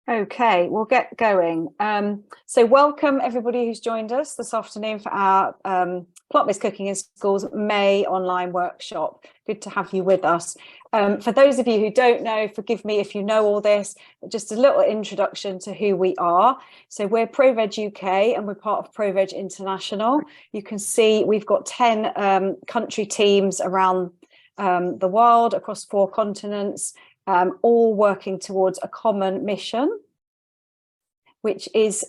Okay, we'll get going. So welcome everybody who's joined us this afternoon for our Plant-Based Cooking in Schools May online workshop. Good to have you with us. For those of you who don't know, forgive me if you know all this, but just a little introduction to who we are. So we're ProVeg UK and we're part of ProVeg International. You can see we've got 10 country teams around the world across 4 continents. All working towards a common mission, which is,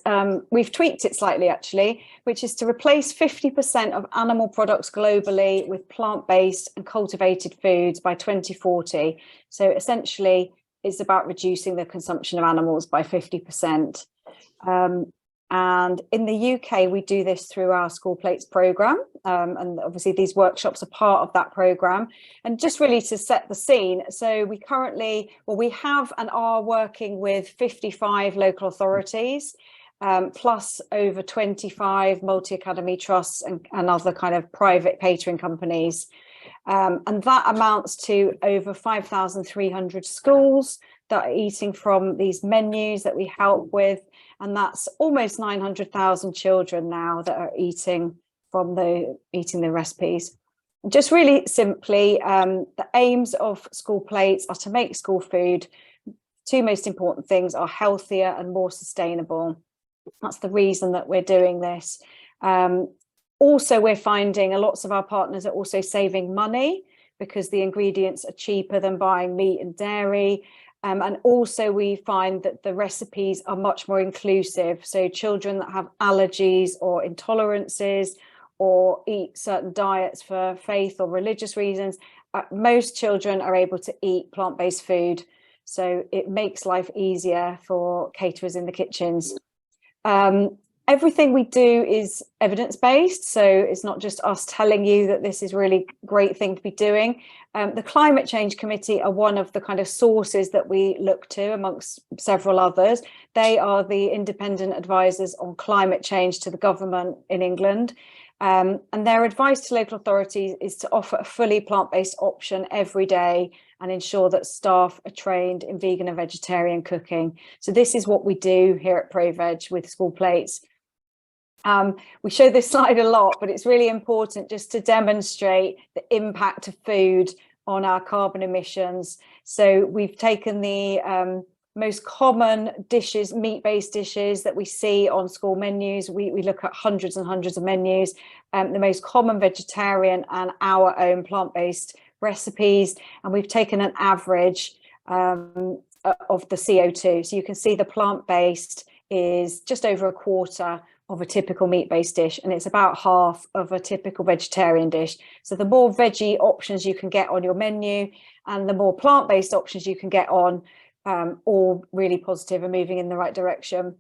we've tweaked it slightly actually, which is to replace 50% of animal products globally with plant-based and cultivated foods by 2040. So essentially, it's about reducing the consumption of animals by 50%. And in the UK, we do this through our School Plates programme. And obviously these workshops are part of that programme. And just really to set the scene, so we currently, we have and are working with 55 local authorities, plus over 25 multi-academy trusts and other kind of private catering companies. And that amounts to over 5,300 schools that are eating from these menus that we help with. And that's almost 900,000 children now that are eating the recipes. Just really simply, the aims of School Plates are to make school food. 2 most important things are healthier and more sustainable. That's the reason that we're doing this. Also, we're finding lots of our partners are also saving money because the ingredients are cheaper than buying meat and dairy. And also we find that the recipes are much more inclusive. So children that have allergies or intolerances or eat certain diets for faith or religious reasons, most children are able to eat plant-based food. So it makes life easier for caterers in the kitchens. Everything we do is evidence-based, so it's not just us telling you that this is really great thing to be doing. The Climate Change Committee are one of the kind of sources that we look to amongst several others. They are the independent advisors on climate change to the government in England. And their advice to local authorities is to offer a fully plant-based option every day and ensure that staff are trained in vegan and vegetarian cooking. So this is what we do here at ProVeg with School Plates. We show this slide a lot, but it's really important just to demonstrate the impact of food on our carbon emissions. So we've taken the most common dishes, meat-based dishes that we see on school menus. We look at hundreds and hundreds of menus, the most common vegetarian and our own plant-based recipes. And we've taken an average of the CO2. So you can see the plant-based is just over a quarter of a typical meat-based dish, and it's about half of a typical vegetarian dish. So the more veggie options you can get on your menu and the more plant-based options you can get on, all really positive and moving in the right direction.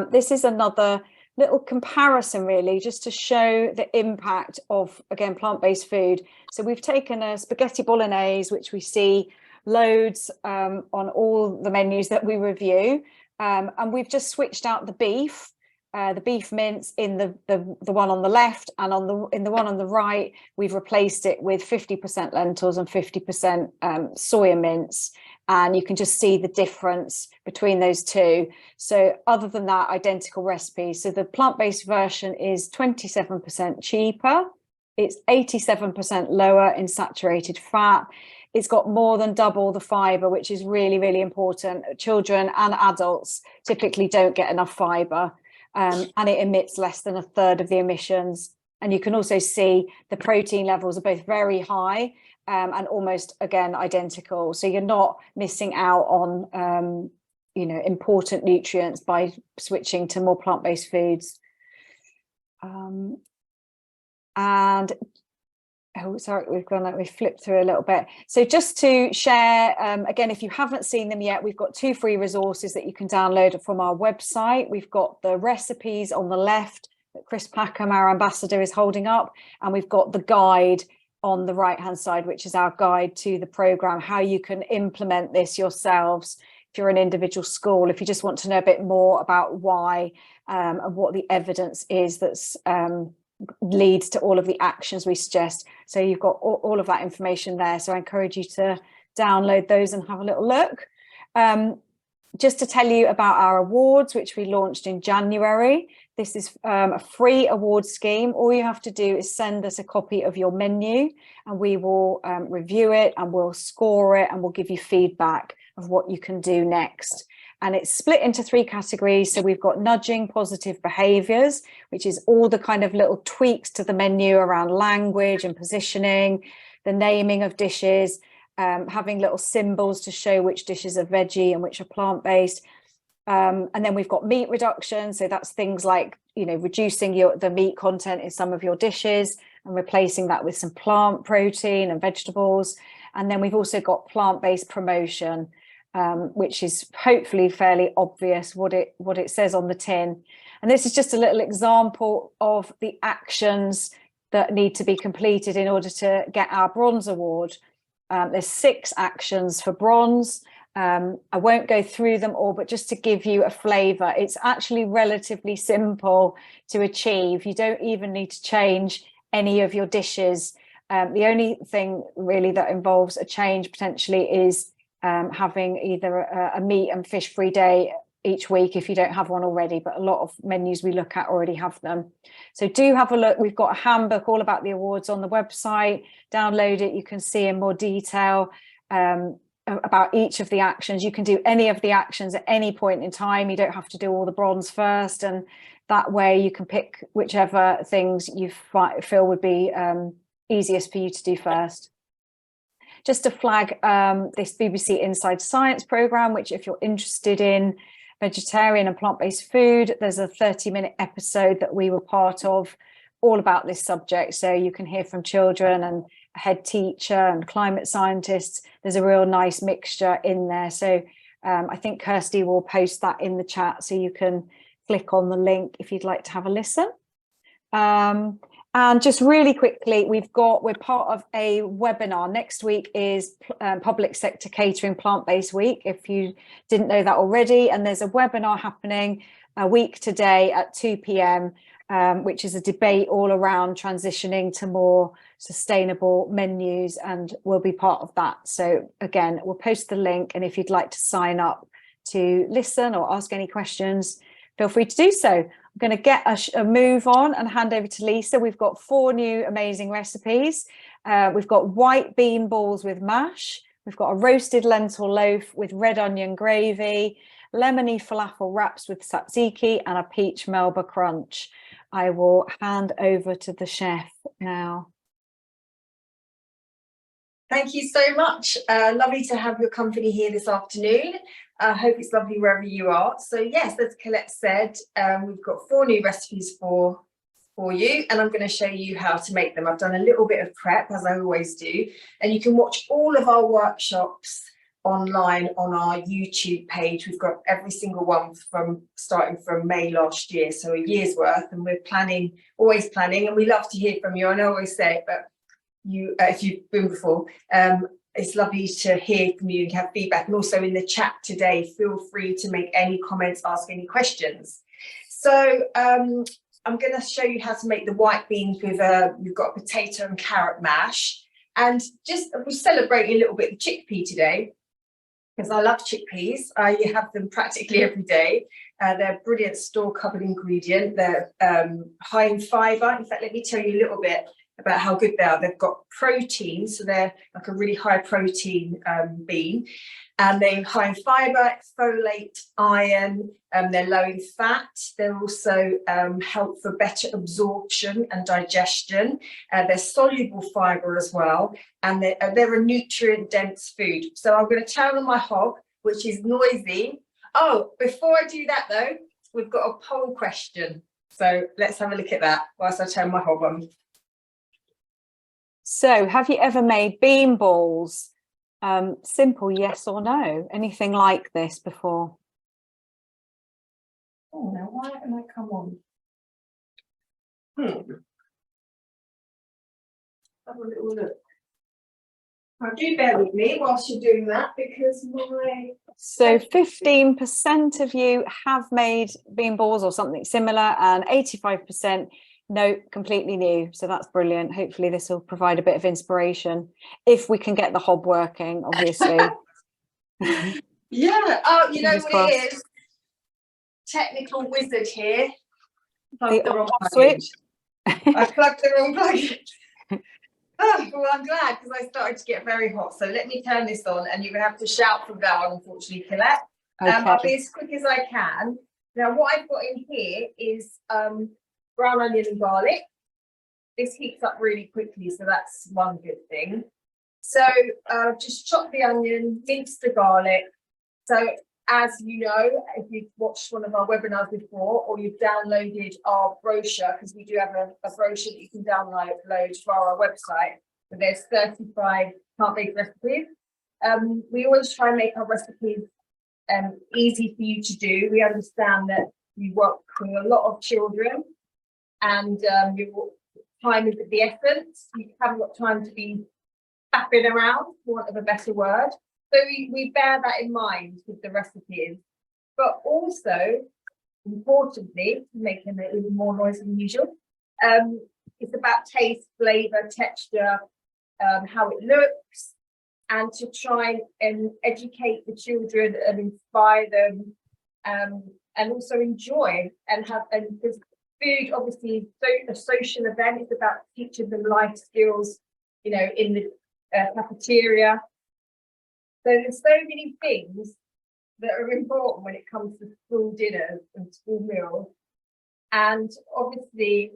This is another little comparison really, just to show the impact of, again, plant-based food. So we've taken a spaghetti bolognese, which we see loads on all the menus that we review, and we've just switched out the beef mince in the one on the left, and in the one on the right, we've replaced it with 50% lentils and 50% soya mince. And you can just see the difference between those two. So other than that, identical recipe. So the plant-based version is 27% cheaper. It's 87% lower in saturated fat. It's got more than double the fibre, which is really, really important. Children and adults typically don't get enough fibre. And it emits less than a third of the emissions. And you can also see the protein levels are both very high and almost, again, identical. So you're not missing out on, important nutrients by switching to more plant-based foods. Oh, sorry, we've flipped through a little bit. So just to share, again, if you haven't seen them yet, we've got 2 free resources that you can download from our website. We've got the recipes on the left that Chris Packham, our ambassador, is holding up. And we've got the guide on the right-hand side, which is our guide to the programme, how you can implement this yourselves if you're an individual school, if you just want to know a bit more about why and what the evidence is that's leads to all of the actions we suggest. So you've got all of that information there. So I encourage you to download those and have a little look. Just to tell you about our awards, which we launched in January. This is a free award scheme. All you have to do is send us a copy of your menu and we will review it and we'll score it and we'll give you feedback of what you can do next. And it's split into 3 categories. So we've got nudging positive behaviours, which is all the kind of little tweaks to the menu around language and positioning, the naming of dishes, having little symbols to show which dishes are veggie and which are plant-based. And then we've got meat reduction. So that's things like, you know, reducing the meat content in some of your dishes and replacing that with some plant protein and vegetables. And then we've also got plant-based promotion, which is hopefully fairly obvious what it says on the tin. And this is just a little example of the actions that need to be completed in order to get our bronze award. There's 6 actions for bronze. I won't go through them all, but just to give you a flavour, it's actually relatively simple to achieve. You don't even need to change any of your dishes. The only thing really that involves a change potentially is having either a meat and fish free day each week if you don't have one already, but a lot of menus we look at already have them. So do have a look. We've got a handbook all about the awards on the website. Download it. You can see in more detail about each of the actions. You can do any of the actions at any point in time. You don't have to do all the bronze first, and that way you can pick whichever things you feel would be easiest for you to do first. Just to flag this BBC Inside Science programme, which if you're interested in vegetarian and plant-based food, there's a 30-minute episode that we were part of all about this subject. So you can hear from children and a head teacher and climate scientists. There's a real nice mixture in there. So I think Kirsty will post that in the chat so you can click on the link if you'd like to have a listen. And just really quickly, we're part of a webinar. Next week is Public Sector Catering Plant-Based Week, if you didn't know that already. And there's a webinar happening a week today at 2 p.m, which is a debate all around transitioning to more sustainable menus, and we'll be part of that. So again, we'll post the link, and if you'd like to sign up to listen or ask any questions, feel free to do so. I'm going to get a move on and hand over to Lisa. We've got 4 new amazing recipes. We've got white bean balls with mash. We've got a roasted lentil loaf with red onion gravy, lemony falafel wraps with tzatziki, and a peach Melba crunch. I will hand over to the chef now. Thank you so much. Lovely to have your company here this afternoon. I hope it's lovely wherever you are. So yes, as Colette said, we've got 4 new recipes for you, and I'm going to show you how to make them. I've done a little bit of prep, as I always do, and you can watch all of our workshops online on our YouTube page. We've got every single one starting from May last year, so a year's worth, and we're always planning, and we love to hear from you. I know I always say it, but you, if you've been before, it's lovely to hear from you and have feedback. And also in the chat today, feel free to make any comments, ask any questions. So I'm going to show you how to make the white beans with we've got potato and carrot mash. And just we're celebrating a little bit the chickpea today, because I love chickpeas. I have them practically every day. They're a brilliant store-cupboard ingredient. They're high in fibre. In fact, let me tell you a little bit about how good they are. They've got protein, so they're like a really high protein bean, and they're high in fibre, folate, iron, they're low in fat. They're also help for better absorption and digestion. They're soluble fibre as well, and they're a nutrient dense food. So I'm going to turn on my hob, which is noisy. Oh, before I do that though, we've got a poll question. So let's have a look at that whilst I turn my hob on. So have you ever made bean balls? Simple yes or no. Anything like this before? Oh, now why haven't I come on? Have a little look. Now do bear with me whilst you're doing that, because my... So 15% of you have made bean balls or something similar, and 85% no, completely new. So that's brilliant. Hopefully this will provide a bit of inspiration if we can get the hob working, obviously. Yeah. Oh, you know Fingers what crossed. it is? Technical wizard here. The Plugged the wrong off plug-in. switch. I plugged the wrong plug-in. Oh, well, I'm glad because I started to get very hot. So let me turn this on, and you're gonna have to shout from that one, unfortunately, Colette. I'll be Okay. as quick as I can. Now, what I've got in here is brown onion and garlic. This heats up really quickly, so that's one good thing. So just chop the onion, mince the garlic. So as you know, if you've watched one of our webinars before, or you've downloaded our brochure, because we do have a brochure that you can download for our website, but there's 35 plant-based recipes. We always try and make our recipes easy for you to do. We understand that you work with a lot of children, and your time is of the essence. You haven't got time to be faffing around, for want of a better word. So we bear that in mind with the recipes, but also, importantly, to make them even more noisy than usual, it's about taste, flavour, texture, how it looks, and to try and educate the children and inspire them, and also enjoy and have, and because food obviously is a social event. It's about teaching them life skills, you know, in the cafeteria. So there's so many things that are important when it comes to school dinners and school meals. And obviously,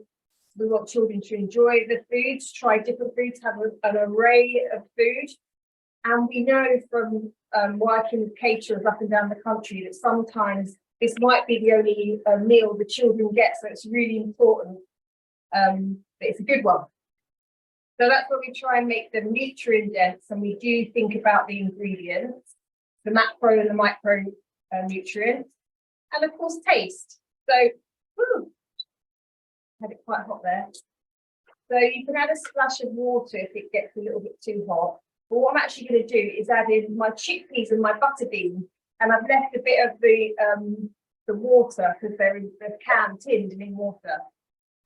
we want children to enjoy the foods, try different foods, have an array of food. And we know from working with caterers up and down the country that sometimes this might be the only meal the children get. So it's really important that it's a good one. So that's what we try and make them nutrient dense, and we do think about the ingredients, the macro and the micro nutrients, and of course taste. So, had it quite hot there. So you can add a splash of water if it gets a little bit too hot. But what I'm actually going to do is add in my chickpeas and my butter beans, and I've left a bit of the water because they're in the can tinned and in water,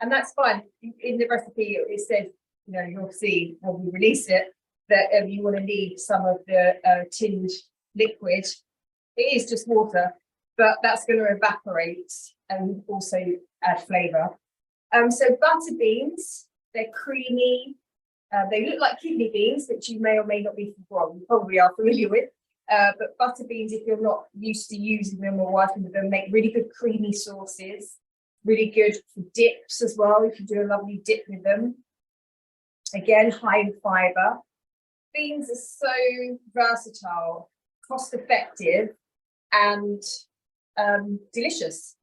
and that's fine. In the recipe, it says, you know, you'll see when we release it that you want to leave some of the tinned liquid. It is just water, but that's going to evaporate and also add flavour. So butter beans, they're creamy. They look like kidney beans, which you may or may not be, well, you probably are familiar with. But butter beans, if you're not used to using them or working with them, make really good creamy sauces. Really good for dips as well. You can do a lovely dip with them. Again, high in fibre. Beans are so versatile, cost effective, and delicious.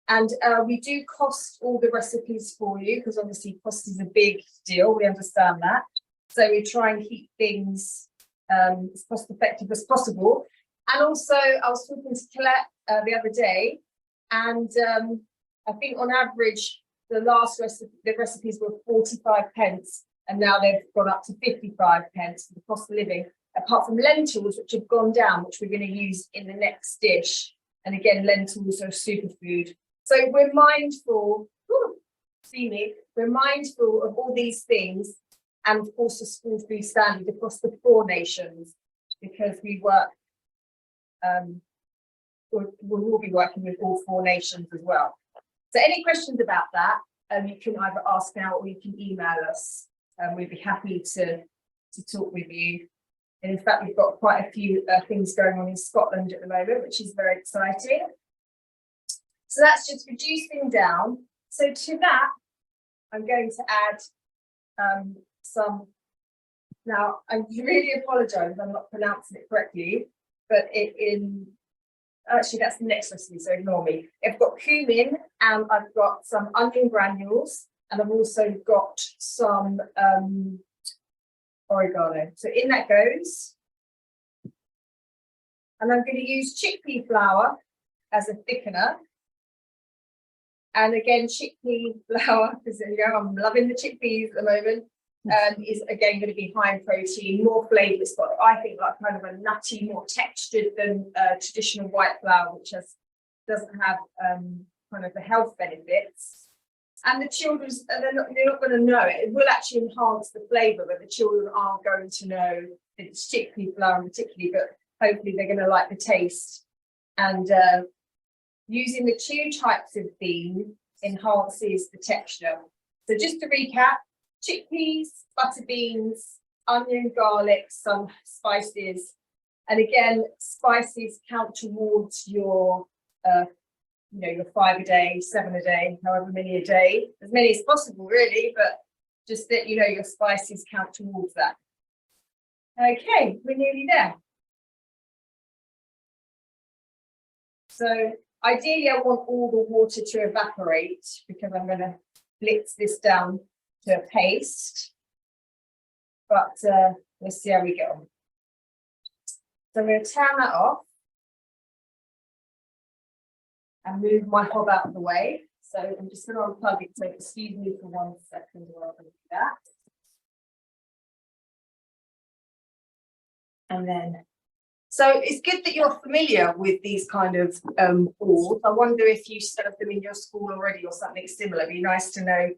And we do cost all the recipes for you, because obviously cost is a big deal. We understand that. So we try and keep things as cost effective as possible. And also, I was talking to Colette the other day, and I think on average, the recipes were 45 pence, and now they've gone up to 55 pence for the cost of living, apart from lentils, which have gone down, which we're going to use in the next dish. And again, lentils are a superfood. So we're mindful, we're mindful of all these things, and of course the school food standard across the 4 nations, because we work, we will be working with all 4 nations as well. So any questions about that, you can either ask now or you can email us. We'd be happy to talk with you. And in fact, we've got quite a few things going on in Scotland at the moment, which is very exciting. So that's just reducing down. So to that, I'm going to add some. Now, I really apologise if I'm not pronouncing it correctly, but actually that's the next recipe, so ignore me. I've got cumin, and I've got some onion granules, and I've also got some oregano. So in that goes. And I'm going to use chickpea flour as a thickener. And again, chickpea flour, because you know, I'm loving the chickpeas at the moment, is again going to be high in protein, more flavour. It's got, I think, like kind of a nutty, more textured than traditional white flour, which doesn't have kind of the health benefits. And the children, they're not going to know it. It will actually enhance the flavour, but the children aren't going to know it's chickpea flour particularly. But hopefully they're going to like the taste. And using the 2 types of bean enhances the texture. So just to recap, chickpeas, butter beans, onion, garlic, some spices. And again, spices count towards your, your 5 a day, 7 a day, however many a day, as many as possible really, but just that, your spices count towards that. Okay, we're nearly there. So ideally, I want all the water to evaporate because I'm going to blitz this down to a paste. But let's see how we go. So I'm going to turn that off and move my hob out of the way. So I'm just going to unplug it. So excuse me for 1 second while I do that. And then, so it's good that you're familiar with these kind of balls. I wonder if you serve them in your school already or something similar. It'd be nice to know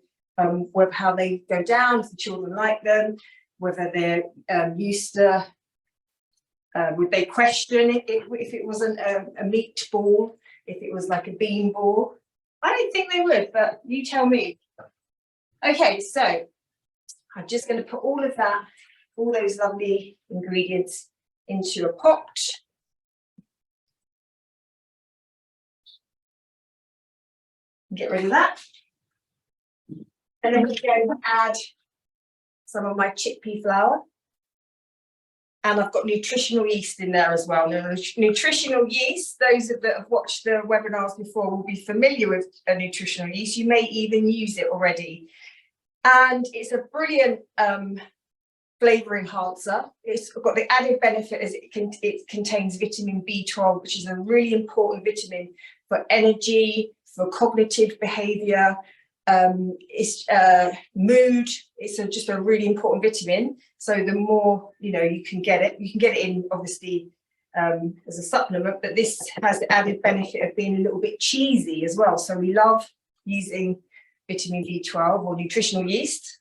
how they go down, if the children like them, whether they're used to, would they question it if it wasn't a meat ball, if it was like a bean ball. I don't think they would, but you tell me. Okay, so I'm just going to put all of that, all those lovely ingredients into a pot. Get rid of that. And then we're going to add some of my chickpea flour. And I've got nutritional yeast in there as well. Now, nutritional yeast, those that have watched the webinars before will be familiar with a nutritional yeast. You may even use it already. And it's a brilliant flavour enhancer. It's got the added benefit as it contains vitamin B12, which is a really important vitamin for energy, for cognitive behaviour, it's mood. It's just a really important vitamin. So the more you can get it in obviously as a supplement, but this has the added benefit of being a little bit cheesy as well. So we love using vitamin B12 or nutritional yeast.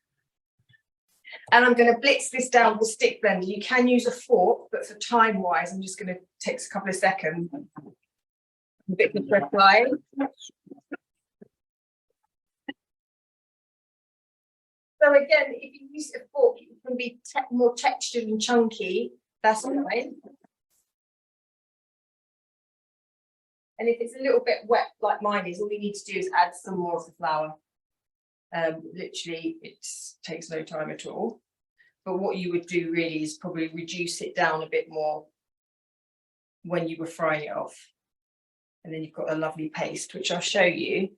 And I'm going to blitz this down with a stick blender. You can use a fork, but for time wise, I'm just going to take a couple of seconds. A bit of press line. So again, if you use a fork, it can be more textured and chunky. That's fine. And if it's a little bit wet like mine is, all you need to do is add some more of the flour. Literally, it takes no time at all. But what you would do really is probably reduce it down a bit more when you were frying it off. And then you've got a lovely paste, which I'll show you.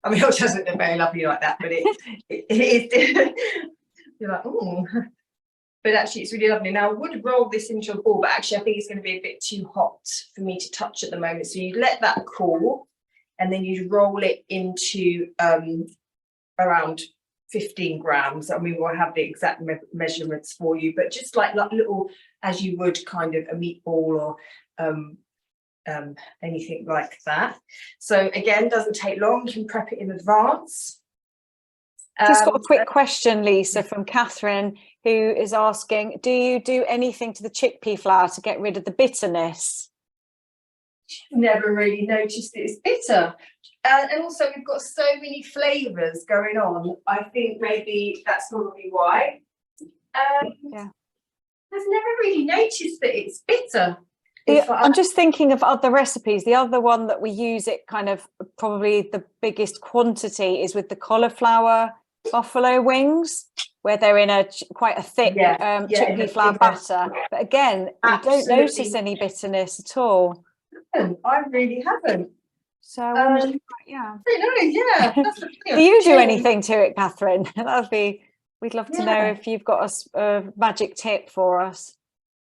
I mean, it doesn't look very lovely like that, but it is. You're like, oh. But actually, it's really lovely. Now, I would roll this into a ball, but actually, I think it's going to be a bit too hot for me to touch at the moment. So you let that cool, and then you roll it into around 15 grams. I mean, we'll have the exact measurements for you, but just like little, as you would kind of a meatball or anything like that. So again, doesn't take long. You can prep it in advance. Just got a quick question, Lisa, from Catherine, who is asking, do you do anything to the chickpea flour to get rid of the bitterness? Never really noticed it's bitter. And also we've got so many flavours going on. I think maybe that's probably why. Yeah. I've never really noticed that it's bitter. I'm just thinking of other recipes. The other one that we use it kind of probably the biggest quantity is with the cauliflower buffalo wings, where they're in quite a thick chickpea flour batter. But again, I don't notice any bitterness at all. I really haven't. So yeah. I know, yeah. Do you do anything to it, Catherine? We'd love to know if you've got a magic tip for us.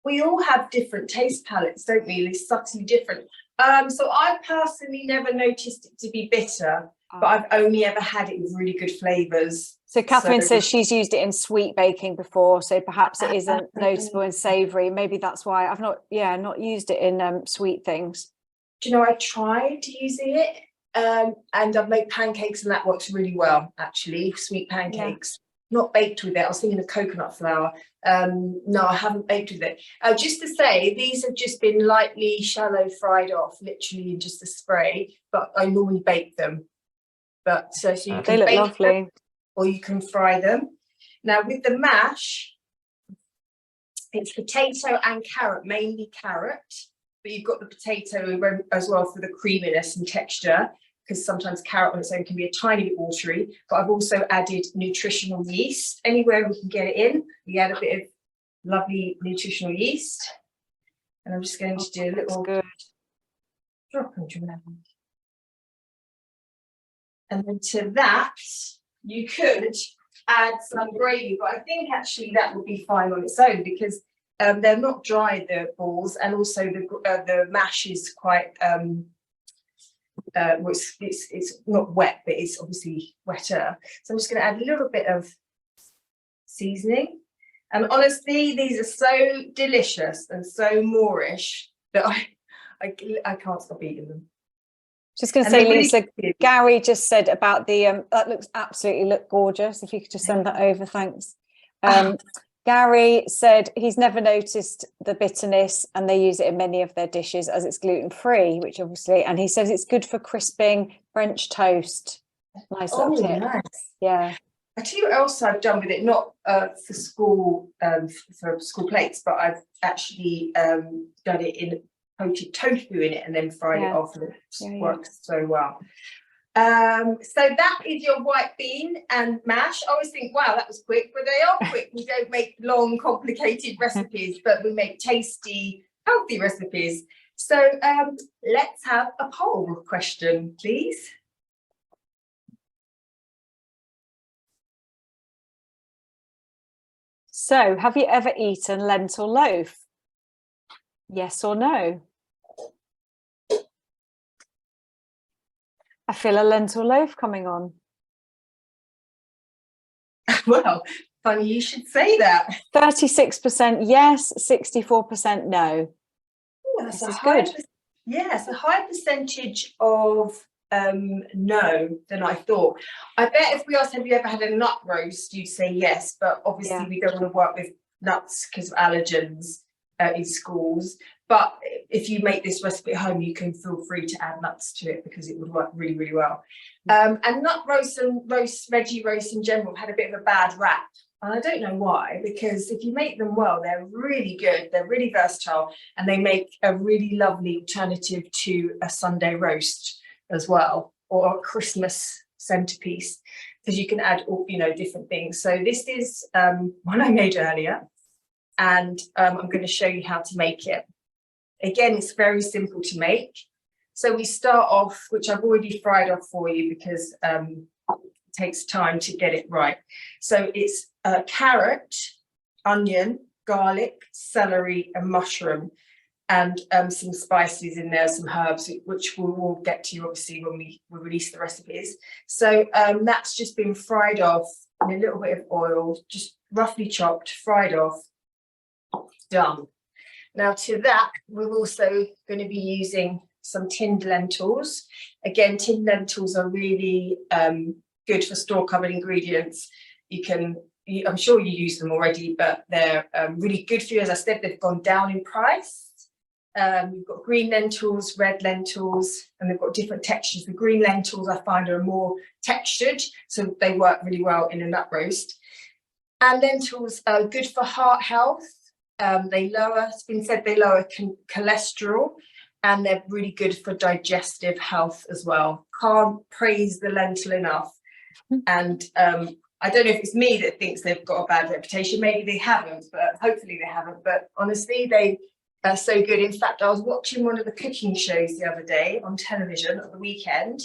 We all have different taste palettes, don't we? They're subtly different. So I personally never noticed it to be bitter, but I've only ever had it with really good flavours. So Catherine says she's used it in sweet baking before, so perhaps it isn't noticeable in savoury. Maybe that's why I've not used it in sweet things. Do you know, I tried using it and I've made pancakes and that works really well, actually, sweet pancakes. not baked with it. I was thinking of coconut flour. No, I haven't baked with it. Just to say, these have just been lightly shallow fried off, literally in just a spray, but I normally bake them. But so you They can look bake lovely. them or you can fry them. Now with the mash, it's potato and carrot, mainly carrot, but you've got the potato as well for the creaminess and texture, because sometimes carrot on its own can be a tiny bit watery. But I've also added nutritional yeast. Anywhere we can get it in, we add a bit of lovely nutritional yeast. And I'm just going to do a little drop and drop. And then to that, you could add some gravy, but I think actually that would be fine on its own, because they're not dry, the balls, and also the mash is quite well, it's not wet, but it's obviously wetter. So I'm just going to add a little bit of seasoning, and honestly these are so delicious and so Moorish that I can't stop eating them. Just going to say, Lisa, Gary just said about the that looks absolutely gorgeous. If you could just send that over, thanks. Gary said he's never noticed the bitterness, and they use it in many of their dishes as it's gluten-free, which obviously, and he says it's good for crisping French toast. Nice little tip. Nice. Yeah. I tell you what else I've done with it, not for school plates, but I've actually done it in coated tofu in it and then fried it off, and it works so well. So that is your white bean and mash. I always think, wow, that was quick, but they are quick. We don't make long, complicated recipes, but we make tasty, healthy recipes. So let's have a poll question, please. So, have you ever eaten lentil loaf? Yes or no? I feel a lentil loaf coming on. Well, funny you should say that. 36% yes, 64% no. Ooh, that's this is good. Yeah, it's a high percentage of no than I thought. I bet if we asked, have you ever had a nut roast, you'd say yes, but obviously we don't want to work with nuts because of allergens in schools. But if you make this recipe at home, you can feel free to add nuts to it because it would work really, really well. And nut roast and veggie roast in general had a bit of a bad rap. And I don't know why, because if you make them well, they're really good, they're really versatile, and they make a really lovely alternative to a Sunday roast as well, or a Christmas centerpiece, because you can add all, different things. So this is one I made earlier, and I'm going to show you how to make it. Again, it's very simple to make. So we start off, which I've already fried off for you because it takes time to get it right. So it's carrot, onion, garlic, celery, and mushroom, and some spices in there, some herbs, which we'll get to obviously when we release the recipes. So that's just been fried off in a little bit of oil, just roughly chopped, fried off, done. Now to that, we're also going to be using some tinned lentils. Again, tinned lentils are really good for store-covered ingredients. I'm sure you use them already, but they're really good for you. As I said, they've gone down in price. You've got green lentils, red lentils, and they've got different textures. The green lentils I find are more textured, so they work really well in a nut roast. And lentils are good for heart health. It's been said they lower cholesterol, and they're really good for digestive health as well. Can't praise the lentil enough. And I don't know if it's me that thinks they've got a bad reputation. Maybe they haven't, but hopefully they haven't. But honestly, they are so good. In fact, I was watching one of the cooking shows the other day on television at the weekend,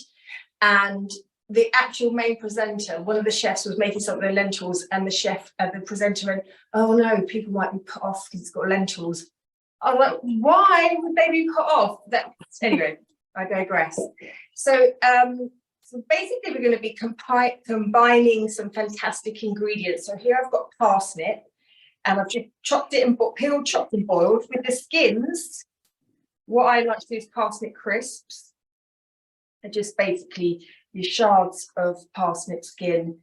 and the actual main presenter, one of the chefs, was making something with lentils, and the presenter went, "Oh no, people might be put off because it's got lentils." I was like, why would they be put off? Anyway, I digress. So basically we're going to be combining some fantastic ingredients. So here I've got parsnip, and I've just chopped it and peeled, chopped and boiled. With the skins, what I like to do is parsnip crisps. They're just basically your shards of parsnip skin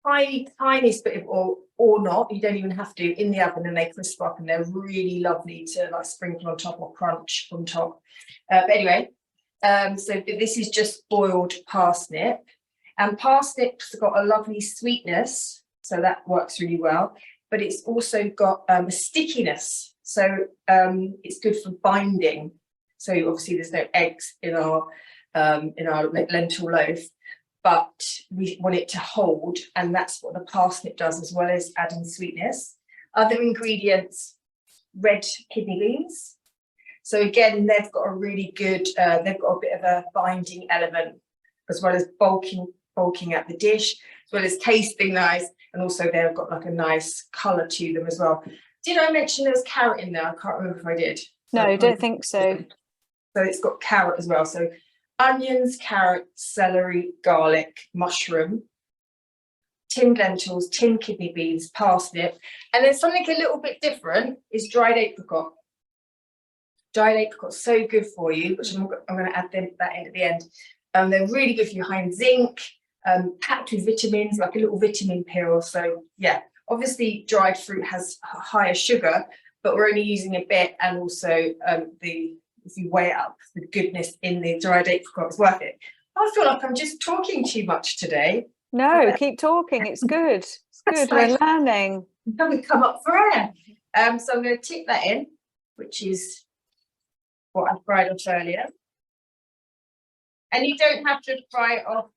tiniest bit of oil, or not, you don't even have to, in the oven, and they crisp up, and they're really lovely to like sprinkle on top or crunch on top. But anyway, so this is just boiled parsnip, and parsnip's got a lovely sweetness, so that works really well, but it's also got a stickiness, so it's good for binding. So obviously there's no eggs in our lentil loaf, but we want it to hold, and that's what the parsnip does, as well as adding sweetness. Other ingredients, red kidney beans. So again, they've got a really good, they've got a bit of a binding element, as well as bulking at the dish, as well as tasting nice, and also they've got like a nice colour to them as well. Did I mention there was carrot in there? I can't remember if I did. No, I don't think so. So it's got carrot as well. So onions, carrot, celery, garlic, mushroom, tinned lentils, tinned kidney beans, parsnip, and then something a little bit different is dried apricot. Dried apricot's so good for you, which I'm going to add that in at the end. They're really good for you, high in zinc, packed with vitamins, like a little vitamin pill. So yeah, obviously dried fruit has higher sugar, but we're only using a bit, and also if you weigh up the goodness in the dried apricot, it's worth it. I feel like I'm just talking too much today. No, keep talking. It's good. It's good. We're learning. Haven't come up for air. So I'm going to tip that in, which is what I fried off earlier. And you don't have to fry it off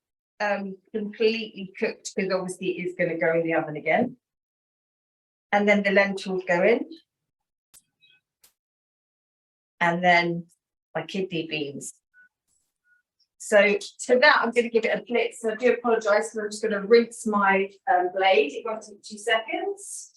completely cooked, because obviously it is going to go in the oven again. And then the lentils go in. And then my kidney beans. So to that, I'm going to give it a blitz. So I do apologise, because I'm just going to rinse my blade. It won't take 2 seconds.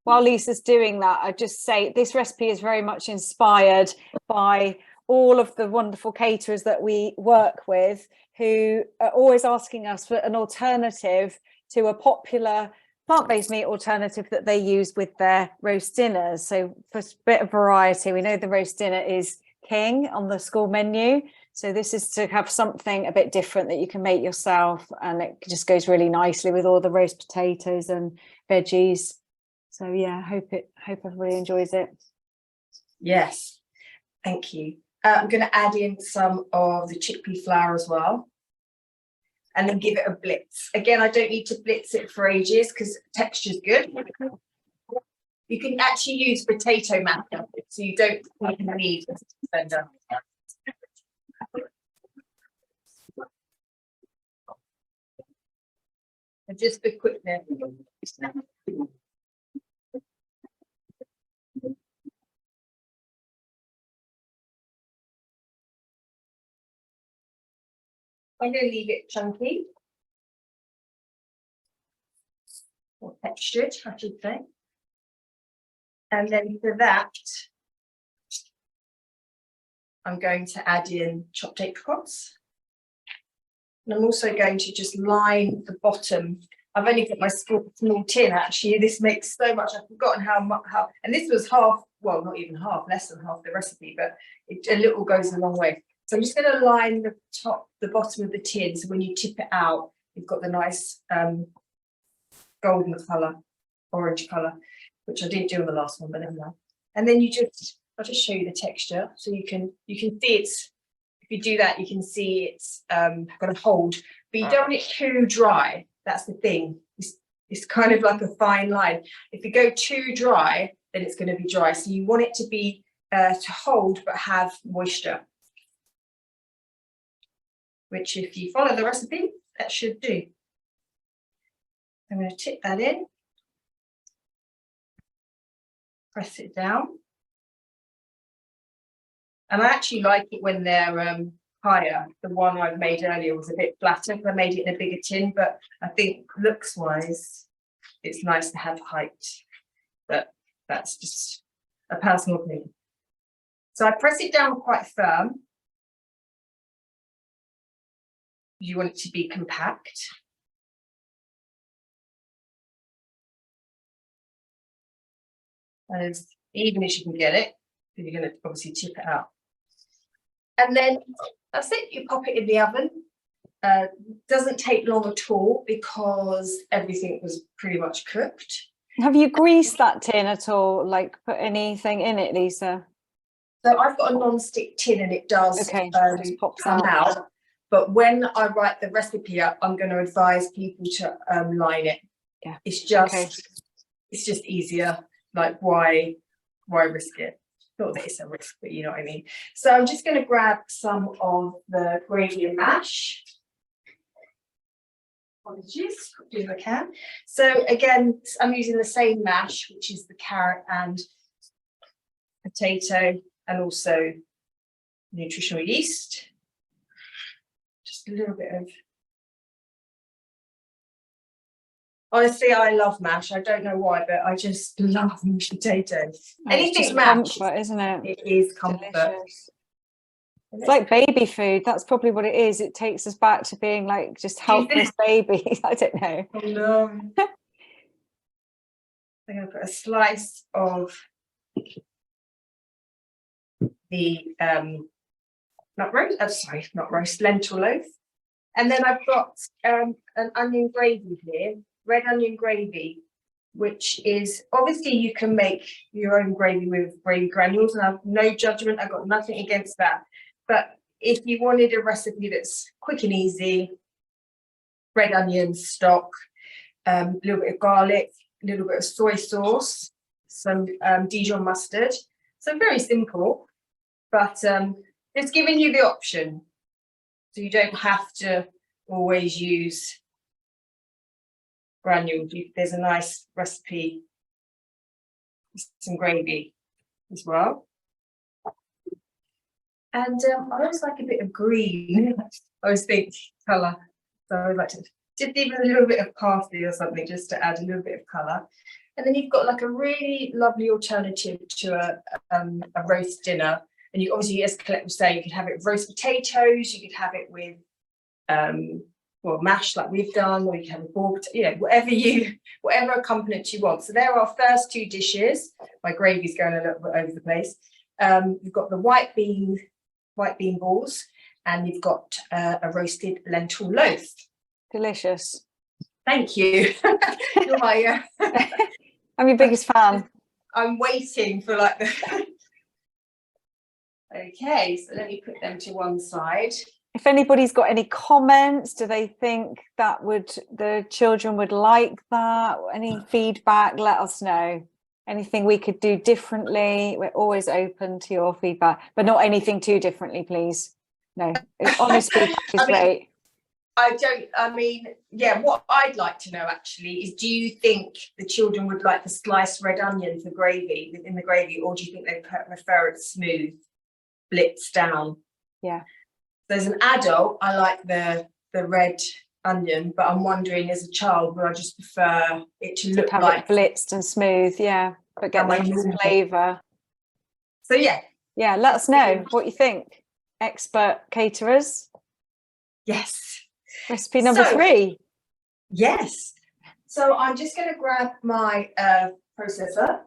While Lisa's doing that, I just say this recipe is very much inspired by all of the wonderful caterers that we work with, who are always asking us for an alternative to a popular plant-based meat alternative that they use with their roast dinners. So for a bit of variety, we know the roast dinner is king on the school menu. So this is to have something a bit different that you can make yourself, and it just goes really nicely with all the roast potatoes and veggies. So yeah, hope everybody enjoys it. Yes, thank you. I'm going to add in some of the chickpea flour as well, and then give it a blitz. Again, I don't need to blitz it for ages, because texture's good. You can actually use potato masher, so you don't need a blender. And just for quickness. I'm going to leave it chunky, or textured, I should say. And then for that, I'm going to add in chopped apricots. And I'm also going to just line the bottom. I've only got my small tin, actually. This makes so much. I've forgotten how, and this was half, well, not even half, less than half the recipe, but a little goes a long way. So I'm just going to line the bottom of the tin, so when you tip it out, you've got the nice golden colour, orange colour, which I didn't do on the last one, but never mind. And then I'll just show you the texture, so you can see it's, if you do that, you can see it's going to hold, but you don't want it too dry. That's the thing. It's kind of like a fine line. If you go too dry, then it's going to be dry. So you want it to be to hold but have moisture, which, if you follow the recipe, that should do. I'm going to tip that in, press it down. And I actually like it when they're higher. The one I made earlier was a bit flatter, because I made it in a bigger tin, but I think looks wise, it's nice to have height. But that's just a personal opinion. So I press it down quite firm. You want it to be compact. As even as you can get it, because you're going to obviously tip it out. And then that's it, you pop it in the oven. Doesn't take long at all because everything was pretty much cooked. Have you greased that tin at all? Like put anything in it, Lisa? So I've got a non-stick tin and it does just pops come out. But when I write the recipe up, I'm going to advise people to line it. Yeah. It's just easier. Like why risk it? Not that it's a risk, but you know what I mean. So I'm just going to grab some of the gravy and mash. Apologies, do as I can. So again, I'm using the same mash, which is the carrot and potato, and also nutritional yeast. Just a little bit of. Honestly, I love mash. I don't know why, but I just love mashed potatoes. Anything mashed, comfort, isn't it? It is comfort. Delicious. It's like baby food. That's probably what it is. It takes us back to being like just helpless babies. I don't know. Oh, no. I'm going to put a slice of the lentil loaf. And then I've got an onion gravy here, red onion gravy, which is obviously you can make your own gravy with gravy granules, and I've no judgment. I've got nothing against that. But if you wanted a recipe that's quick and easy, red onion stock, a little bit of garlic, a little bit of soy sauce, some Dijon mustard. So very simple, but it's giving you the option. So you don't have to always use granules. There's a nice recipe with some gravy as well. And I always like a bit of green. I always think colour. So I would like to just even a little bit of parsley or something just to add a little bit of colour. And then you've got like a really lovely alternative to a roast dinner. And you obviously, as Colette was saying, you could have it with roast potatoes, you could have it with mash like we've done, or you can have a boiled, whatever accompaniment you want. So there are our first two dishes. My gravy's going a little bit over the place. You've got the white bean balls, and you've got a roasted lentil loaf. Delicious. Thank you. You're my, I'm your biggest fan. I'm waiting for like the. Okay, so let me put them to one side. If anybody's got any comments, do they think that the children would like that? Any feedback, let us know. Anything we could do differently, we're always open to your feedback, but not anything too differently, please. No, honest feedback is great. What I'd like to know actually is, do you think the children would like the sliced red onion for gravy, in the gravy, or do you think they prefer it smooth, blitzed down? Yeah. As an adult, I like the red onion, but I'm wondering as a child, would I just prefer it to look like it blitzed and smooth, yeah, but get the nice flavour. So yeah, let us know what you think, expert caterers. Yes. Recipe number 3. Yes. So I'm just going to grab my processor.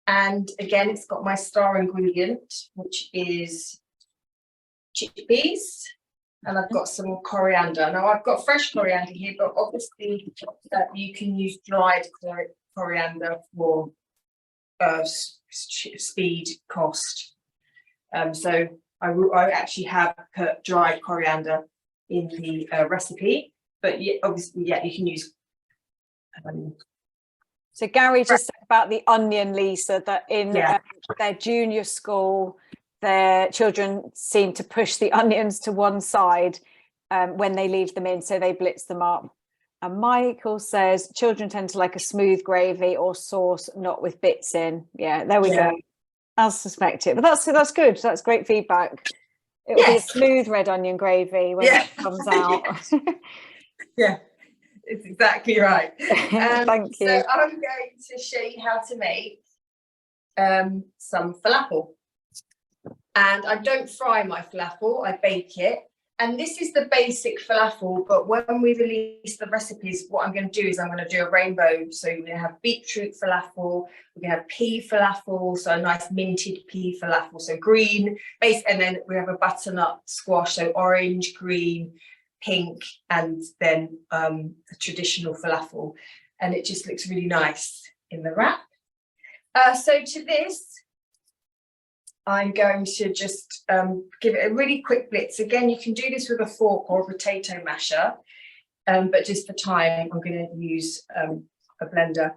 And again, it's got my star ingredient, which is chickpeas, and I've got some coriander. Now I've got fresh coriander here, but obviously you can use dried coriander for speed, cost. So I actually have put dried coriander in the recipe, but obviously, you can use. So Gary just said about the onion, Lisa, that in their junior school, their children seem to push the onions to one side when they leave them in, so they blitz them up. And Michael says children tend to like a smooth gravy or sauce, not with bits in. Yeah, there we go. As suspected, but that's good. That's great feedback. It'll be a smooth red onion gravy when it comes out. Yeah. It's exactly right. Thank you. So I'm going to show you how to make some falafel. And I don't fry my falafel, I bake it. And this is the basic falafel, but when we release the recipes, what I'm going to do is I'm going to do a rainbow. So we're going to have beetroot falafel, we're going to have pea falafel, so a nice minted pea falafel, so green base, and then we have a butternut squash, so orange, green, pink, and then a traditional falafel. And it just looks really nice in the wrap. So to this, I'm going to just give it a really quick blitz. Again, you can do this with a fork or a potato masher, but just for time, I'm going to use a blender.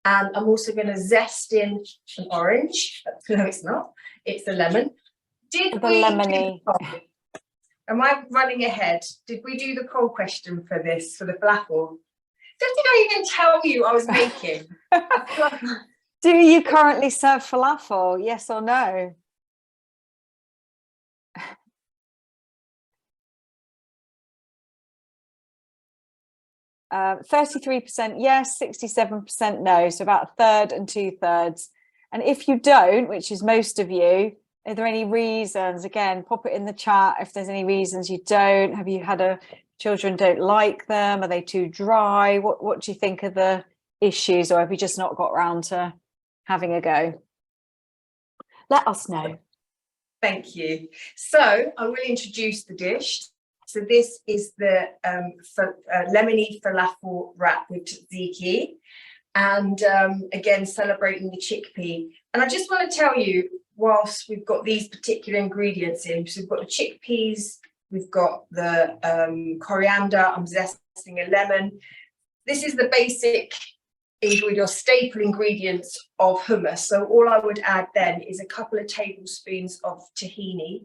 And I'm also going to zest in an orange. No, it's not. It's a lemon. Lemony. Am I running ahead? Did we do the poll question for this, for the falafel? Did I even tell you I was making? Do you currently serve falafel? Yes or no? 33% yes, 67% no, so about a third and 2/3. And if you don't, which is most of you, are there any reasons? Again, pop it in the chat if there's any reasons you don't. Have you had children don't like them? Are they too dry? What do you think are the issues, or have you just not got around to having a go? Let us know. Thank you. So I will introduce the dish. So this is the lemony falafel wrap with tzatziki, and again celebrating the chickpea. And I just want to tell you, whilst we've got these particular ingredients in, so we've got the chickpeas, we've got the coriander, I'm zesting a lemon. This is the basic ingredient, staple ingredients of hummus. So all I would add then is a couple of tablespoons of tahini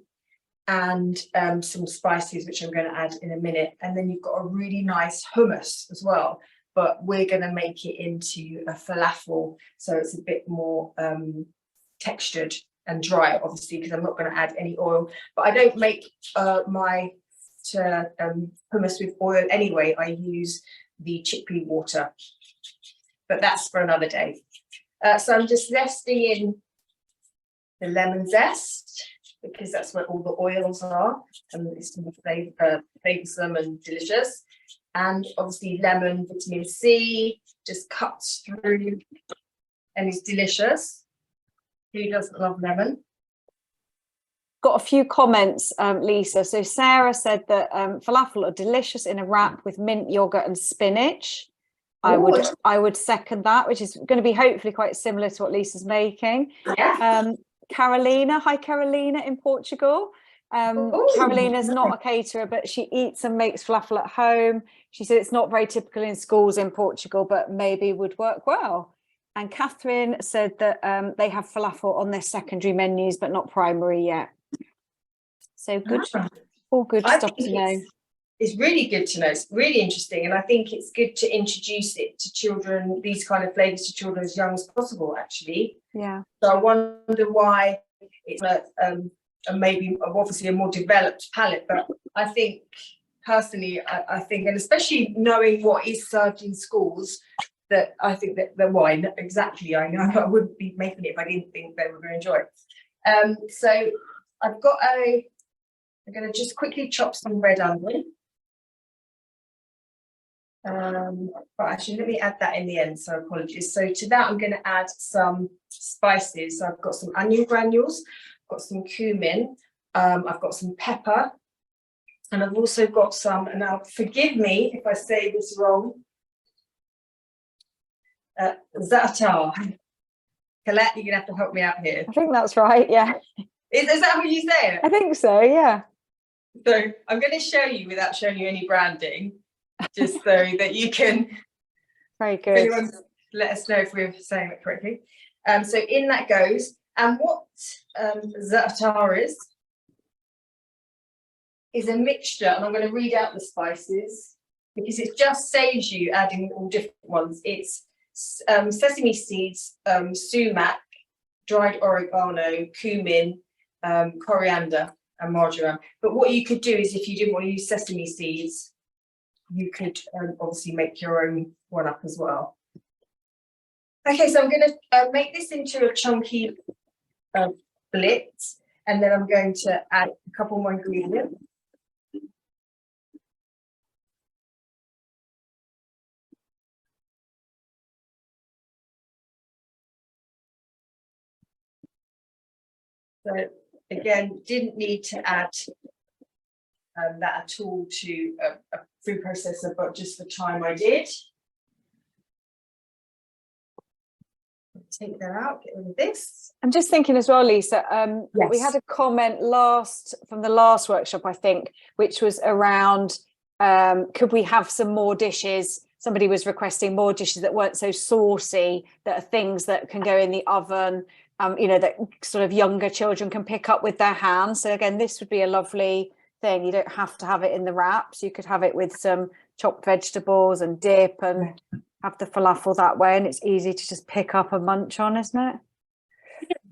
and some spices, which I'm going to add in a minute. And then you've got a really nice hummus as well, but we're going to make it into a falafel, so it's a bit more textured and dry, obviously, because I'm not going to add any oil. But I don't make my hummus with oil anyway. I use the chickpea water, but that's for another day. So I'm just zesting in the lemon zest, because that's where all the oils are, and it's flavoursome and delicious. And obviously lemon, vitamin C, just cuts through and is delicious. Who doesn't love lemon? Got a few comments, Lisa. So Sarah said that falafel are delicious in a wrap with mint, yogurt and spinach. I would second that, which is going to be hopefully quite similar to what Lisa's making. Yeah. Carolina, hi Carolina in Portugal. Carolina's not a caterer, but she eats and makes falafel at home. She said it's not very typical in schools in Portugal, but maybe would work well. And Catherine said that they have falafel on their secondary menus, but not primary yet. So good, all good stuff to know. It's really good to know. It's really interesting, and I think it's good to introduce it to children, these kind of flavours to children as young as possible, actually. Yeah. So I wonder why it's maybe obviously a more developed palate, but I think personally, I think, and especially knowing what is served in schools, that I think that the wine, exactly, I know I wouldn't be making it if I didn't think they were going to enjoy it. So I'm going to just quickly chop some red onion. But actually, let me add that in the end, so apologies. So to that, I'm going to add some spices. So I've got some onion granules, I've got some cumin, I've got some pepper, and I've also got some, and now forgive me if I say this wrong, za'atar. Colette, you're going to have to help me out here. I think that's right, yeah. Is that how you say it? I think so, yeah. So I'm going to show you without showing you any branding, just so that you can very good. Let us know if we're saying it correctly. So in that goes, and what za'atar is a mixture, and I'm going to read out the spices because it just saves you adding all different ones. It's sesame seeds, sumac, dried oregano, cumin, coriander and marjoram. But what you could do is, if you didn't want to use sesame seeds, you could obviously make your own one up as well. Okay, so I'm going to make this into a chunky blitz, and then I'm going to add a couple more ingredients. So again, didn't need to add that at all to a food processor, but just the time I did. Take that out, get rid of this. I'm just thinking as well, Lisa, we Yes. had a comment from the last workshop, I think, which was around, could we have some more dishes? Somebody was requesting more dishes that weren't so saucy, that are things that can go in the oven, you know, that sort of younger children can pick up with their hands. So again, this would be a lovely thing. You don't have to have it in the wraps. You could have it with some chopped vegetables and dip and have the falafel that way, and it's easy to just pick up and munch on, isn't it?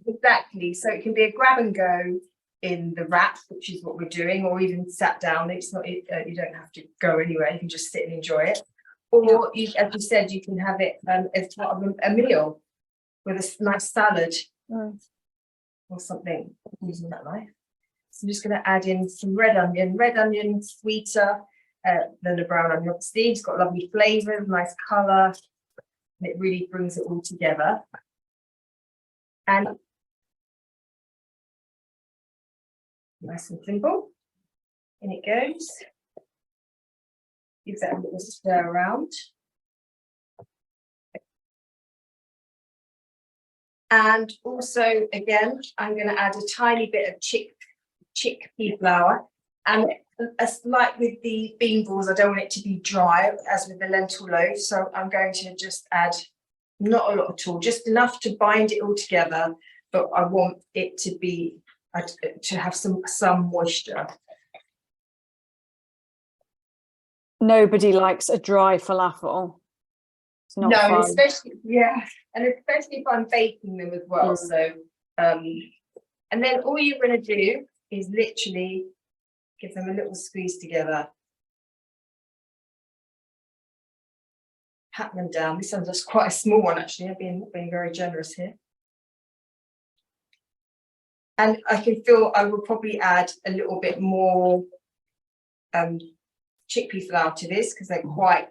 Exactly. So it can be a grab and go in the wrap, which is what we're doing, or even sat down. It's not, you don't have to go anywhere. You can just sit and enjoy it. Or you, as you said, you can have it as part of a meal with a nice salad or something. I'm using that knife. So I'm just going to add in some red onion. Red onion, sweeter than the brown onion. Obviously, it's got lovely flavours, nice colour, and it really brings it all together. And nice and simple. In it goes. Give that a little stir around. And also, again, I'm going to add a tiny bit of chickpea flour. And like with the bean balls, I don't want it to be dry as with the lentil loaf. So I'm going to just add not a lot at all, just enough to bind it all together. But I want it to be to have some moisture. Nobody likes a dry falafel. It's not fun. Especially and especially if I'm baking them as well. So and then all you're going to do is literally give them a little squeeze together. Pat them down. This one's just quite a small one, actually. I've been very generous here. And I can feel I will probably add a little bit more chickpea flour to this because they're quite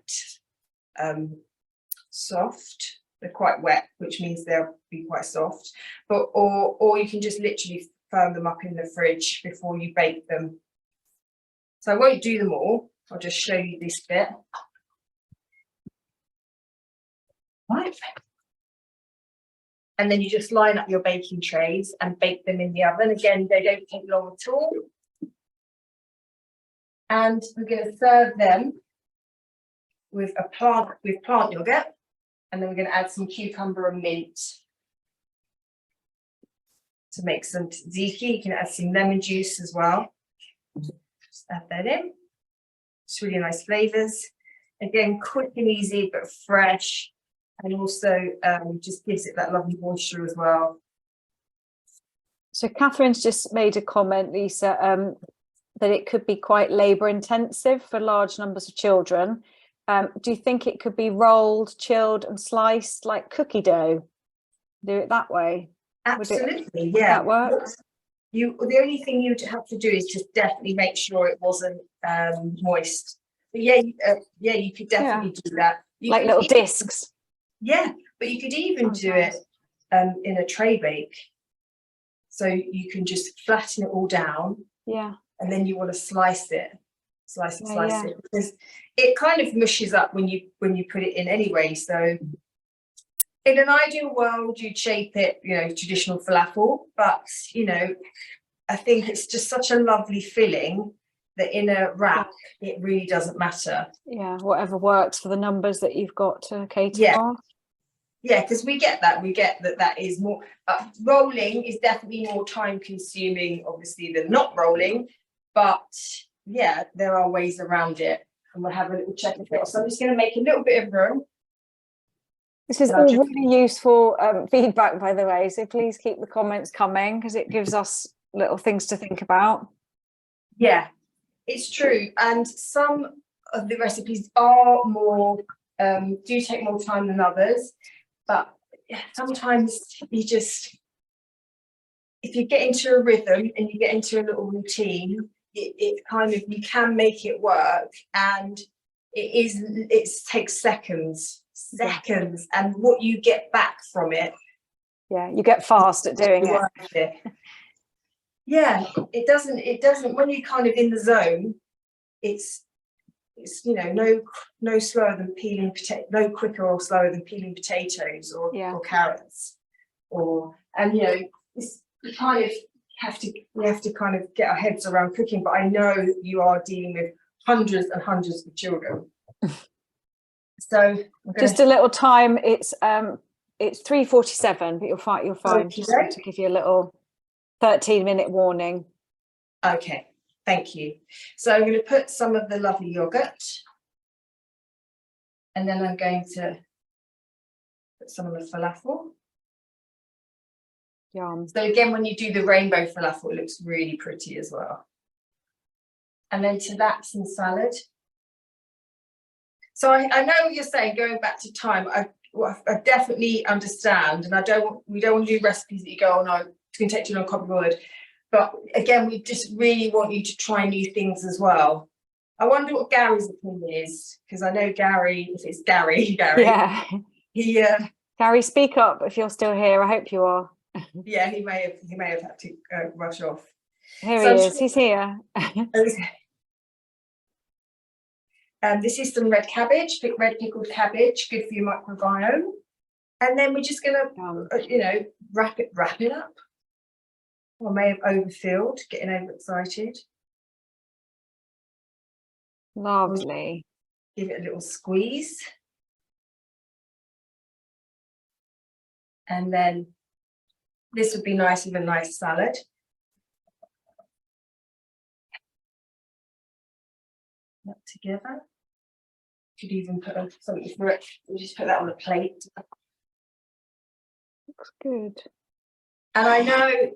soft. They're quite wet, which means they'll be quite soft. But or you can just literally firm them up in the fridge before you bake them. So I won't do them all. I'll just show you this bit. Right. And then you just line up your baking trays and bake them in the oven. Again, they don't take long at all. And we're going to serve them with plant yogurt, and then we're going to add some cucumber and mint to make some tzatziki. You can add some lemon juice as well. Just add that in. It's really nice flavours. Again, quick and easy, but fresh, and also just gives it that lovely moisture as well. So Catherine's just made a comment, Lisa, that it could be quite labour intensive for large numbers of children. Do you think it could be rolled, chilled and sliced like cookie dough? Do it that way? Absolutely, would that work? The only thing you'd have to do is just definitely make sure it wasn't moist. But you could definitely do that. Like little discs. Yeah, but you could even do it in a tray bake. So you can just flatten it all down. Yeah. And then you want to slice it because it kind of mushes up when you put it in anyway. So in an ideal world, you'd shape it, traditional falafel, but I think it's just such a lovely filling that in a wrap, it really doesn't matter. Yeah, whatever works for the numbers that you've got to cater for. Yeah, because we get that is more rolling is definitely more time consuming, obviously, than not rolling. But yeah, there are ways around it, and we'll have a little check of it. So I'm just going to make a little bit of room. This is all really useful feedback, by the way. So please keep the comments coming because it gives us little things to think about. Yeah, it's true. And some of the recipes are more do take more time than others. But sometimes if you get into a rhythm and you get into a little routine, it kind of, you can make it work, and it takes seconds, and what you get back from it. Yeah, you get fast at doing it. yeah, it doesn't, when you're kind of in the zone, it's you know, no slower than peeling no quicker or slower than peeling potatoes or carrots, and you know, you kind of we have to kind of get our heads around cooking, but I know you are dealing with hundreds and hundreds of children. So just a little time, it's 3:47, but you're fine. Just want to give you a little 13-minute warning. Okay, thank you. So I'm going to put some of the lovely yogurt, and then I'm going to put some of the falafel. Yum. So again, when you do the rainbow falafel, it looks really pretty as well. And then to that, some salad. So I know what you're saying, going back to time, I definitely understand, and we don't want to do recipes that you go, oh no, it's going to take too long, can't be bothered. But again, we just really want you to try new things as well. I wonder what Gary's opinion is, because I know Gary, if it's Gary, yeah, Gary, speak up if you're still here. I hope you are. Yeah, he may have had to rush off. Here he is. He's here. This is some red pickled cabbage, good for your microbiome. And then we're just gonna, you know, wrap it up. I may have overfilled, getting overexcited. Lovely. Give it a little squeeze. And then this would be nice with a nice salad. That together. Could even put something for it. We'll just put that on a plate. Looks good. And I know,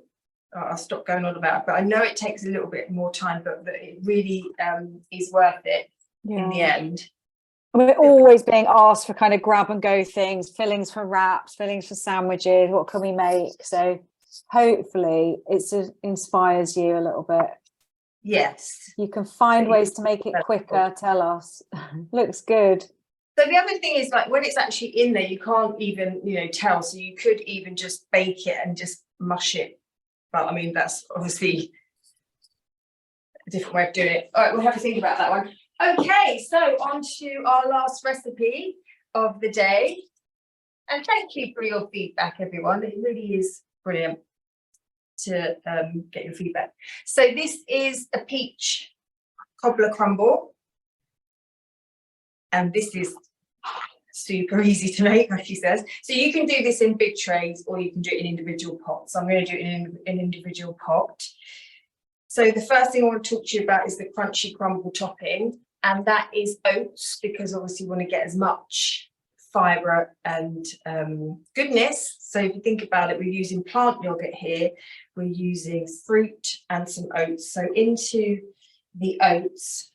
I'll stop going on about it, but I know it takes a little bit more time, but it really is worth it in the end. We're always being asked for kind of grab and go things, fillings for wraps, fillings for sandwiches, what can we make? So hopefully it inspires you a little bit. Yes. You can find ways to make it quicker, tell us. Looks good. So the other thing is, like, when it's actually in there, you can't even, you know, tell. So you could even just bake it and just mush it. But I mean, that's obviously a different way of doing it. All right, we'll have to think about that one. Okay, so on to our last recipe of the day. And thank you for your feedback, everyone. It really is brilliant to get your feedback. So this is a peach cobbler crumble. And this is super easy to make, like she says. So you can do this in big trays, or you can do it in individual pots. I'm going to do it in an individual pot. So the first thing I want to talk to you about is the crunchy crumble topping, and that is oats, because obviously you want to get as much fibre and goodness. So if you think about it, we're using plant yogurt here, we're using fruit and some oats. So into the oats,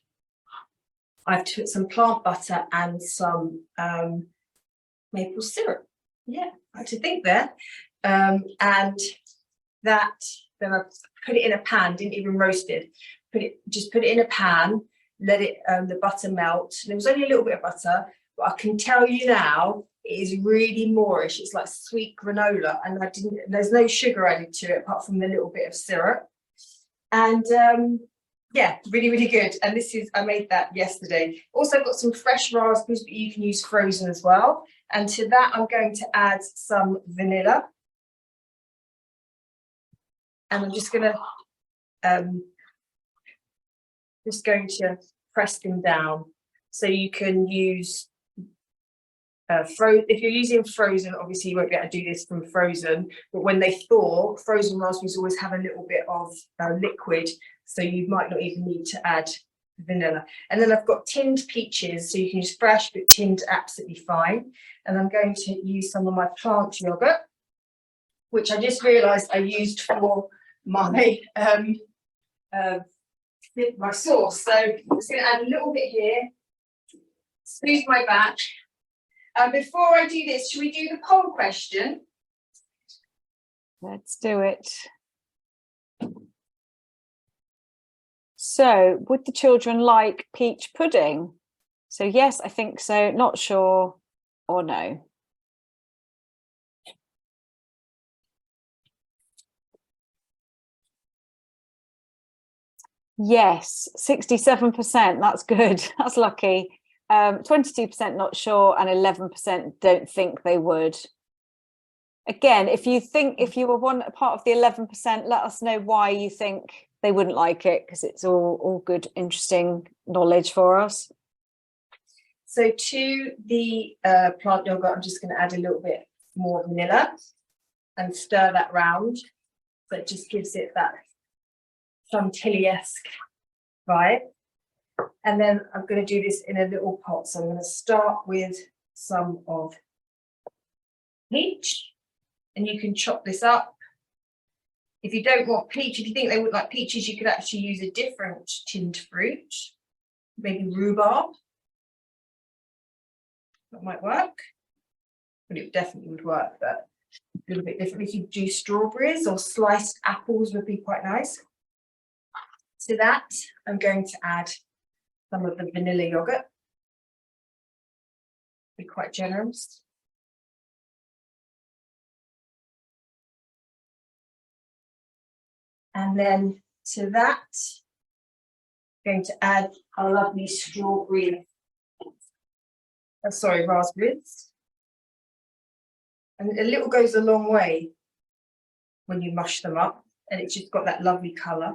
I've put some plant butter and some maple syrup. Yeah, I had to think there. And that, then I put it in a pan, didn't even roast it. Just put it in a pan, let it the butter melt. There was only a little bit of butter, but I can tell you now, it is really moreish. It's like sweet granola, and there's no sugar added to it apart from the little bit of syrup. And yeah, really, really good. And I made that yesterday. Also got some fresh raspberries, but you can use frozen as well. And to that, I'm going to add some vanilla. And I'm just going to press them down. So you can use if you're using frozen, obviously you won't be able to do this from frozen, but when they thaw, frozen raspberries always have a little bit of liquid, so you might not even need to add vanilla. And then I've got tinned peaches, so you can use fresh, but tinned absolutely fine. And I'm going to use some of my plant yogurt, which I just realized I used for my my sauce. So I'm just going to add a little bit here, squeeze my batch. Before I do this, should we do the poll question? Let's do it. So, would the children like peach pudding? So yes, I think so, not sure, or no. Yes, 67%. That's good. That's lucky. 22% not sure, and 11% don't think they would. Again, if you were part of the 11%, let us know why you think they wouldn't like it, because it's all good, interesting knowledge for us. So to the plant yogurt, I'm just going to add a little bit more vanilla and stir that round. So it just gives it that Chantilly-esque vibe. And then I'm going to do this in a little pot. So I'm going to start with some of peach, and you can chop this up. If you don't want peach, if you think they would like peaches, you could actually use a different tinned fruit, maybe rhubarb. That might work, but it definitely would work, but a little bit different. If you do strawberries or sliced apples would be quite nice. To that, I'm going to add some of the vanilla yogurt. Be quite generous. And then to that, I'm going to add a lovely strawberry, raspberries. And a little goes a long way when you mush them up, and it's just got that lovely colour.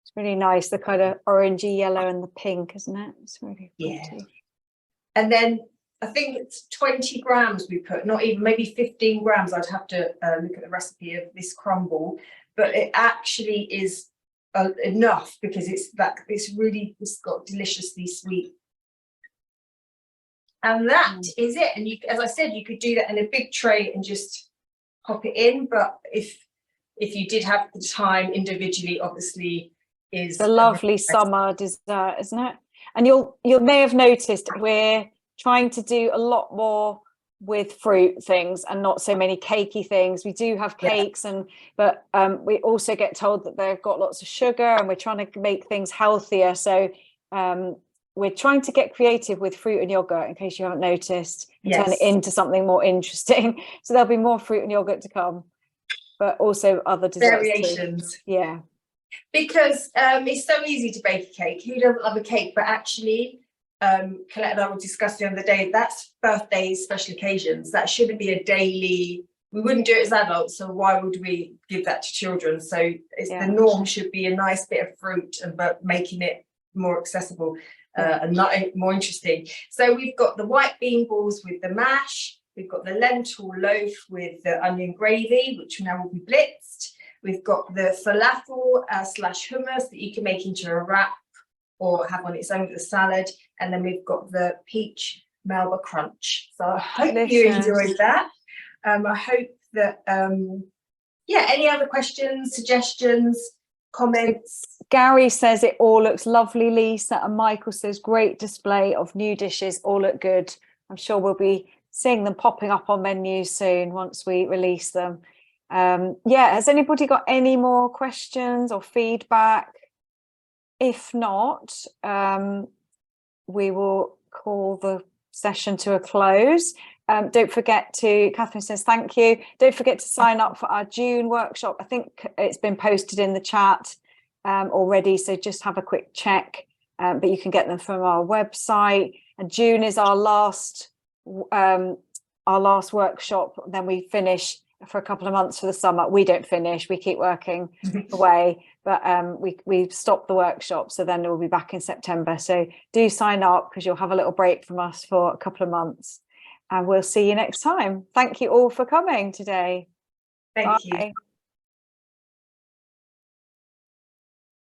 It's really nice, the kind of orangey yellow and the pink, isn't it? It's really pretty. Yeah. And then I think it's 20 grams we put, not even, maybe 15 grams. I'd have to look at the recipe of this crumble, but it actually is enough, because it's got deliciously sweet. And that is it. And you, as I said, you could do that in a big tray and just pop it in. But if you did have the time individually, obviously, is a lovely summer dessert, isn't it? And you may have noticed we're trying to do a lot more with fruit things and not so many cakey things. We do have cakes, but we also get told that they've got lots of sugar, and we're trying to make things healthier. So we're trying to get creative with fruit and yogurt, in case you haven't noticed, and turn it into something more interesting. So there'll be more fruit and yogurt to come, but also other desserts variations too. Yeah, because it's so easy to bake a cake. Who doesn't love a cake? But actually, Colette and I were discussing the other day, that's birthdays, special occasions. That shouldn't be a daily. We wouldn't do it as adults, so why would we give that to children? So the norm should be a nice bit of fruit, but making it more accessible and not more interesting. So we've got the white bean balls with the mash. We've got the lentil loaf with the onion gravy, which now will be blitzed. We've got the falafel / hummus that you can make into a wrap or have on its own with the salad. And then we've got the peach Melba crunch. So I hope you enjoyed that. I hope that, any other questions, suggestions, comments? Gary says it all looks lovely, Lisa, and Michael says great display of new dishes, all look good. I'm sure we'll be seeing them popping up on menus soon once we release them. Has anybody got any more questions or feedback? If not, we will call the session to a close. Don't forget to, Catherine says thank you. Don't forget to sign up for our June workshop. I think it's been posted in the chat already, so just have a quick check. But you can get them from our website. And June is our last workshop. Then we finish for a couple of months for the summer. We don't finish, we keep working away, but we've stopped the workshop, so then we'll be back in September. So do sign up, because you'll have a little break from us for a couple of months, and we'll see you next time. Thank you all for coming today. Thank you.